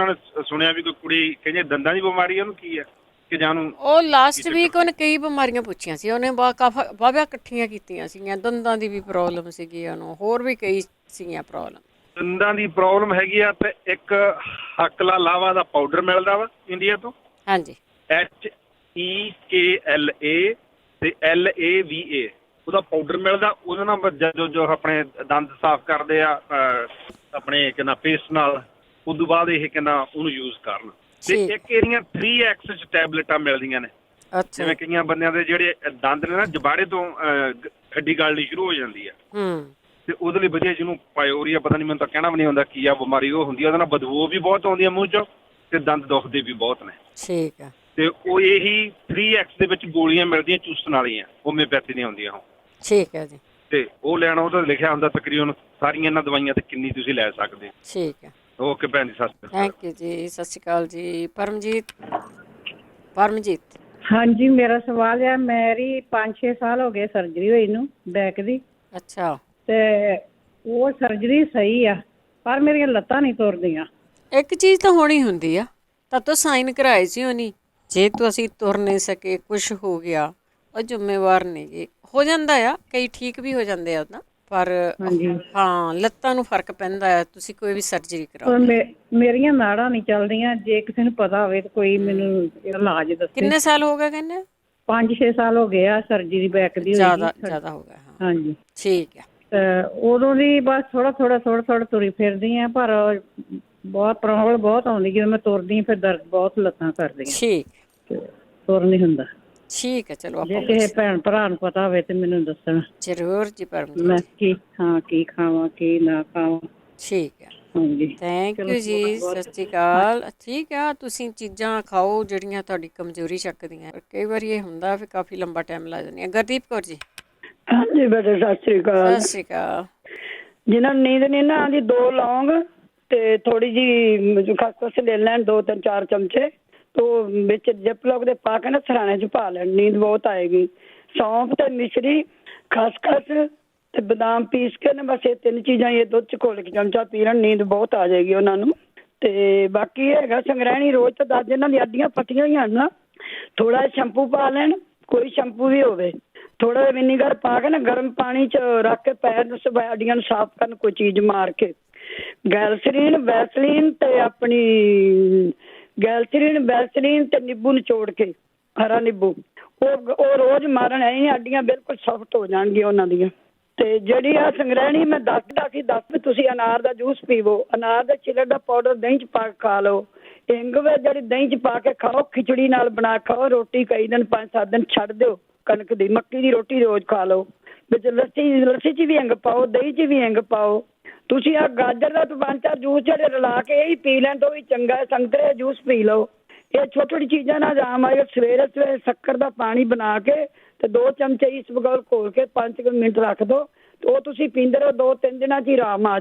ਨੇ ਸੁਣਿਆ ਵੀ ਕੋਈ ਕੁੜੀ ਕਹਿੰਦੇ ਦੰਦਾਂ ਦੀ ਬਿਮਾਰੀ ਉਹਨੂੰ ਕੀ ਹੈ ਕਿ ਜਾਨੂੰ ਉਹ ਲਾਸਟ ਵੀਕ ਉਹਨੇ ਕਈ ਬਿਮਾਰੀਆਂ ਪੁੱਛੀਆਂ ਸੀ, ਉਹਨੇ ਵਾਹਵਾ ਇਕੱਠੀਆਂ ਕੀਤੀਆਂ ਸੀਗੀਆਂ। ਦੰਦਾਂ ਦੀ ਵੀ ਪ੍ਰੋਬਲਮ ਸੀਗੀ ਉਹਨੂੰ, ਹੋਰ ਵੀ ਕਈ ਸੀਗੀਆਂ ਪ੍ਰੋਬਲਮ। ਦੰਦਾਂ ਦੀ ਪ੍ਰੋਬਲਮ ਹੈਗੀ ਆ ਤੇ ਇੱਕ ਹੱਕਲਾ ਲਾਵਾ ਦਾ ਪਾਊਡਰ ਮਿਲਦਾ ਵਾ ਇੰਡੀਆ ਤੋਂ। ਹਾਂਜੀ, HEKLA ਤੇ LAVA ਉਹਦਾ ਪਾਊਡਰ ਮਿਲਦਾ। ਉਹਦੇ ਨਾਲ ਜੋ ਆਪਣੇ ਦੰਦ ਸਾਫ਼ ਕਰਦੇ ਆ ਆਪਣੇ ਕਹਿੰਦਾ ਪੇਸਟ ਨਾਲ, ਉਦੋਂ ਬਾਅਦ ਇਹ ਕਹਿੰਦਾ ਉਹਨੂੰ ਯੂਜ਼ ਕਰਨ। ਤੇ ਇੱਕ ਇਹਦੀਆਂ 3X ਟੈਬਲੇਟਾਂ ਮਿਲਦੀਆਂ ਨੇ। ਜਿਵੇਂ ਕਈਆਂ ਬੰਦਿਆਂ ਦੇ ਜਿਹੜੇ ਦੰਦ ਨੇ ਨਾ ਜਬਾੜੇ ਤੋਂ ਹੱਡੀ ਗਲਣੀ ਸ਼ੁਰੂ ਹੋ ਜਾਂਦੀ ਆ, ਤੇ ਉਹਦੇ ਲਈ ਵਧੀਆ, ਜਿਹਨੂੰ ਪਾਇਓਰੀਆ ਪਤਾ ਨਹੀਂ, ਮੈਨੂੰ ਤਾਂ ਕਹਿਣਾ ਵੀ ਨਹੀਂ ਹੁੰਦਾ ਕੀ ਆ ਬਿਮਾਰੀ ਉਹ ਹੁੰਦੀ ਆ। ਉਹਦੇ ਨਾਲ ਬਦਬੂ ਵੀ ਬਹੁਤ ਆਉਂਦੀ ਆ ਮੂੰਹ ਚੋਂ ਤੇ ਦੰਦ ਦੁਖਦੇ ਵੀ ਬਹੁਤ ਨੇ। ਠੀਕ ਆ। ਤੇ ਉਹ ਇਹੀ 3X ਦੇ ਵਿੱਚ ਗੋਲੀਆਂ ਮਿਲਦੀਆਂ ਚੂਸਣ ਵਾਲੀਆਂ, ਹੋਮਿਓਪੈਥੀ ਦੀਆਂ ਹੁੰਦੀਆਂ ਉਹ। ਠੀਕ ਹੈ ਜੀ। ਤੇ ਉਹ ਲੈਣਾ, ਉਹਦਾ ਲਿਖਿਆ ਹੁੰਦਾ ਤਕਰੀਬਨ ਸਾਰੀਆਂ ਇਹਨਾਂ ਦਵਾਈਆਂ ਤੇ ਕਿੰਨੀ ਤੁਸੀਂ ਲੈ ਸਕਦੇ। ਠੀਕ ਹੈ, ਓਕੇ ਭੈਣ ਜੀ, ਸਤਿ ਸ਼੍ਰੀ ਅਕਾਲ। ਥੈਂਕ ਯੂ ਜੀ, ਸਤਿ ਸ਼੍ਰੀ ਅਕਾਲ ਜੀ। ਪਰਮਜੀਤ। ਹਾਂਜੀ, ਮੇਰਾ ਸਵਾਲ ਹੈ, ਮੇਰੀ 5-6 ਸਾਲ ਹੋ ਗਏ ਸਰਜਰੀ ਹੋਈ ਨੂੰ ਬੈਕ ਦੀ। ਅੱਛਾ। ਤੇ ਉਹ ਸਰਜਰੀ ਸਹੀ ਆ, ਪਰ ਮੇਰੀਆਂ ਲੱਤਾਂ ਨਹੀਂ ਤੁਰਦੀਆਂ। ਇੱਕ ਚੀਜ਼ ਤਾਂ ਹੋਣੀ ਹੁੰਦੀ ਆ, ਤਾਂ ਤੂੰ ਸਾਈਨ ਕਰਾਏ ਸੀ ਉਹਨੀ। ਜੇ ਤੂੰ ਅਸੀਂ ਤੁਰ ਨਹੀਂ ਸਕੇ, ਕੁਛ ਹੋ ਗਿਆ, ਉਹ ਜ਼ਿੰਮੇਵਾਰ ਨਹੀਂ ਗੇ। ਹੋ ਜਾਂਦਾ ਆ, ਕਈ ਠੀਕ ਵੀ ਹੋ ਜਾਂਦੇ ਆ ਉਹਦਾ, ਪਰ ਹਾਂ ਲੱਤਾਂ ਨੂੰ ਫਰਕ ਪੈਂਦਾ ਆ। ਤੁਸੀਂ ਕੋਈ ਵੀ ਸਰਜਰੀ ਕਰਾਓ। ਮੇਰੀਆਂ ਨਾੜਾਂ ਨਹੀਂ ਚੱਲਦੀਆਂ। ਜੇ ਕਿਸੇ ਨੂੰ ਪਤਾ ਹੋਵੇ ਤਾਂ ਕੋਈ ਮੈਨੂੰ ਇਲਾਜ ਦੱਸੇ। ਕਿੰਨੇ ਸਾਲ ਹੋ ਗਏ ਕਹਿੰਦੇ? 5-6 ਸਾਲ ਹੋ ਗਏ ਆ ਸਰਜਰੀ ਬੈਕ ਦੀ। ਜ਼ਿਆਦਾ ਹੋ ਗਿਆ। ਹਾਂਜੀ, ਠੀਕ ਹੈ। ਉਦੋਂ ਦੀ ਬਸ ਥੋੜਾ ਤੁਰੀ ਫਿਰਦੀ ਆ, ਪਰ ਬਹੁਤ ਪ੍ਰੋਬਲਮ ਬਹੁਤ ਆਉਂਦੀ। ਜਦੋਂ ਮੈਂ ਤੁਰਦੀ ਫਿਰ ਦਰਦ ਬਹੁਤ ਲੱਤਾਂ ਕਰਦੀਆਂ। ਠੀਕ, ਤੁਰ ਨਹੀਂ ਹੁੰਦਾ। ਠੀਕ ਹੈ, ਚਲੋ ਜੇ ਕਿਸੇ ਭੈਣ ਭਰਾ ਨੂੰ ਪਤਾ ਹੋਵੇ ਤੇ ਮੈਨੂੰ ਦੱਸਣ। ਜ਼ਰੂਰ ਜੀ ਪਰਮਜੀਤ। ਮੈਂ ਕੀ ਖਾਵਾਂ ਕੀ ਨਾ ਖਾਵਾਂ। ਠੀਕ ਹੈ, ਹਾਂਜੀ, ਥੈਂਕ ਯੂ ਜੀ, ਸਤਿ ਸ਼੍ਰੀ ਅਕਾਲ। ਠੀਕ ਆ, ਤੁਸੀਂ ਚੀਜ਼ਾਂ ਖਾਓ ਜਿਹੜੀਆਂ ਤੁਹਾਡੀ ਕਮਜ਼ੋਰੀ ਚੱਕਦੀਆਂ। ਕਈ ਵਾਰੀ ਇਹ ਹੁੰਦਾ ਵੀ ਕਾਫੀ ਲੰਬਾ ਟਾਈਮ ਲੱਗ ਜਾਂਦੀ ਹੈ। ਗੁਰਦੀਪ ਕੌਰ ਜੀ। ਹਾਂਜੀ ਬੇਟੇ, ਸਤਿ ਸ਼੍ਰੀ ਅਕਾਲ। ਸਤਿ ਸ਼੍ਰੀ ਅਕਾਲ। ਜਿਹਨਾਂ ਨੂੰ ਨੀਂਦ ਨਹੀਂ ਨਾ ਆਉਂਦੀ, 2 ਲੌਂਗ ਤੇ ਥੋੜੀ ਜਿਹੀ ਖਸਖਸ ਲੈ ਲੈਣ, 2-4 ਚਮਚੇ ਤੋਂ ਵਿੱਚ ਜਿਪਲੋਕ ਦੇ ਪਾ ਕੇ ਨਾ ਸਰਾਣੇ 'ਚ ਪਾ ਲੈਣ, ਨੀਂਦ ਬਹੁਤ ਆਏਗੀ। ਸੌਂਫ ਤੇ ਮਿਸ਼ਰੀ, ਖਸਖਸ ਤੇ ਬਦਾਮ ਪੀਸ ਕੇ ਨਾ, ਬਸ ਇਹ 3 ਚੀਜ਼ਾਂ ਇਹ ਦੁੱਧ 'ਚ ਘੋਲ ਕੇ ਚਮਚਾ ਪੀ ਲੈਣ, ਨੀਂਦ ਬਹੁਤ ਆ ਜਾਏਗੀ ਉਹਨਾਂ ਨੂੰ। ਤੇ ਬਾਕੀ ਹੈਗਾ ਸੰਗ੍ਰਹਿਣੀ, ਰੋਜ਼ ਤਾਂ 10 ਜਿਹਨਾਂ ਦੀਆਂ ਅੱਡੀਆਂ ਫਟੀਆਂ ਹੋਈਆਂ ਨਾ, ਥੋੜਾ ਜਿਹਾ ਸ਼ੈਂਪੂ ਪਾ ਲੈਣ, ਕੋਈ ਸ਼ੈਂਪੂ ਵੀ ਹੋਵੇ। ਥੋੜਾ ਜਿਹਾ ਵਿਨੀਗਰ ਪਾ ਕੇ ਨਾ ਗਰਮ ਪਾਣੀ 'ਚ ਰੱਖ ਕੇ ਪੈਰ ਨੂੰ ਅੱਡੀਆਂ ਨੂੰ ਸਾਫ਼ ਕਰਨ, ਕੋਈ ਚੀਜ਼ ਮਾਰ ਕੇ। ਵੈਸਲੀਨ ਤੇ ਨਿੰਬੂ ਨਿਚੋੜ ਕੇ, ਹਰਾ ਨਿੰਬੂ, ਉਹ ਰੋਜ਼ ਮਾਰਨ। ਐ ਅੱਡੀਆਂ ਬਿਲਕੁਲ ਸੌਫਟ ਹੋ ਜਾਣਗੀਆਂ ਉਹਨਾਂ ਦੀਆਂ। ਤੇ ਜਿਹੜੀ ਆ ਸੰਗ੍ਰਹਿਣੀ ਮੈਂ ਦੱਸ ਵੀ ਤੁਸੀਂ ਅਨਾਰ ਦਾ ਜੂਸ ਪੀਵੋ, ਅਨਾਰ ਦੇ ਛਿਲੜ ਦਾ ਪਾਊਡਰ ਦਹੀਂ 'ਚ ਪਾ ਕੇ ਖਾ ਲਓ। ਹਿੰਗ ਜਿਹੜੀ ਦਹੀਂ 'ਚ ਪਾ ਕੇ ਖਾਓ, ਖਿਚੜੀ ਨਾਲ ਬਣਾ ਖਾਓ। ਰੋਟੀ ਕਈ ਦਿਨ 5-7 ਦਿਨ ਛੱਡ ਦਿਓ। ਕਣਕ ਦੀ, ਮੱਕੀ ਦੀ ਰੋਟੀ ਰੋਜ਼ ਖਾ ਲਓ। ਵਿੱਚ ਲੱਸੀ 'ਚ ਵੀ ਹਿੰਗ ਪਾਓ, ਦਹੀਂ 'ਚ ਵੀ ਹਿੰਗ ਪਾਓ। ਤੁਸੀਂ ਆਹ ਗਾਜਰ ਦਾ 5-4 ਜੂਸ ਜਿਹੜੇ ਰਲਾ ਕੇ ਇਹ ਹੀ ਪੀ ਲੈਣ ਤੋਂ ਵੀ ਚੰਗਾ। ਸੰਤਰੇ ਦਾ ਜੂਸ ਪੀ ਲਓ। ਇਹ ਛੋਟੀ ਚੀਜ਼ਾਂ ਨਾਲ ਆਰਾਮ ਆਏਗਾ। ਸਵੇਰੇ ਸ਼ੱਕਰ ਦਾ ਪਾਣੀ ਬਣਾ ਕੇ ਤੇ 2 ਚਮਚੇ ਇਸਬਗੋਲ ਘੋਲ ਕੇ 5 ਮਿੰਟ ਰੱਖ ਦਿਓ, ਤੇ ਉਹ ਤੁਸੀਂ ਪੀਂਦੇ ਰਹੋ। 2-3 ਦਿਨਾਂ 'ਚ ਹੀ ਆਰਾਮ ਆ